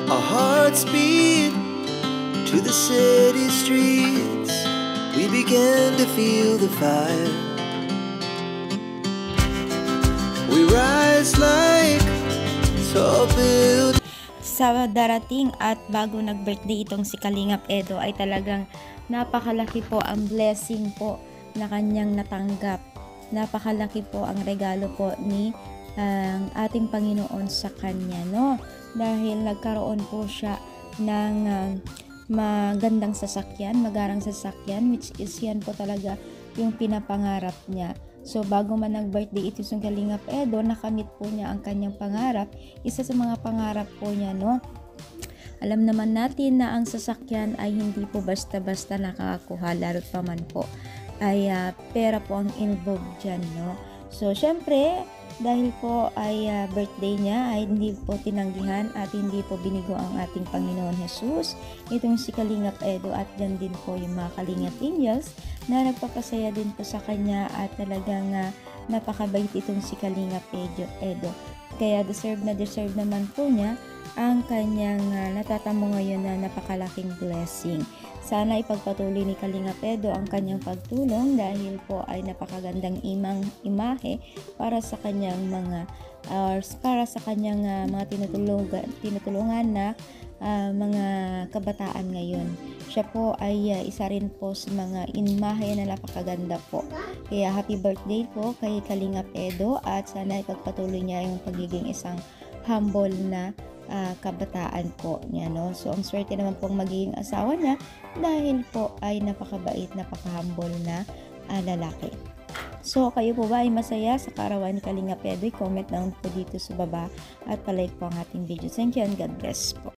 Our hearts beat to the city streets. We began to feel the fire. We rise like tall buildings. Sa darating at bago nag-birthday itong si Kalingap Edo ay talagang napakalaki po ang blessing po na kanyang natanggap. Napakalaki po ang regalo po ni ating Panginoon sa kanya, no? Dahil nagkaroon po siya ng magandang sasakyan, magarang sasakyan, which is yan po talaga yung pinapangarap niya. So, bago man nag-birthday ito si Kalingap Edo, nakamit po niya ang kanyang pangarap. Isa sa mga pangarap po niya, no? Alam naman natin na ang sasakyan ay hindi po basta-basta nakakakuha, lalo't pa man po ay pera po ang involved dyan, no? So, syempre, dahil po ay birthday niya ay hindi po tinanggihan at hindi po binigo ang ating Panginoon Jesus. Itong si Kalingap Edo at dyan din po yung mga Kalingap Angels na nagpapasaya din po sa kanya at talagang napakabait itong si Kalingap Edo. Kaya deserve naman po niya ang kanyang natatamo ngayon na napakalaking blessing. Sana ipagpatuloy ni Kalingap Edo ang kanyang pagtulong dahil po ay napakagandang imahe para sa kanyang mga mga tinutulungan na mga kabataan ngayon. Siya po ay isa rin po sa mga imahe na napakaganda po. Kaya happy birthday po kay Kalingap Edo at sana ipagpatuloy niya yung pagiging isang humble na kabataan po niya, no? So, ang swerte naman pong magiging asawa niya dahil po ay napakabait, napaka-humble na lalaki. So, kayo po ba ay masaya sa kaarawan ni Kalingap Edo? Comment down po dito sa baba at palike po ang ating video. Thank you and God bless po.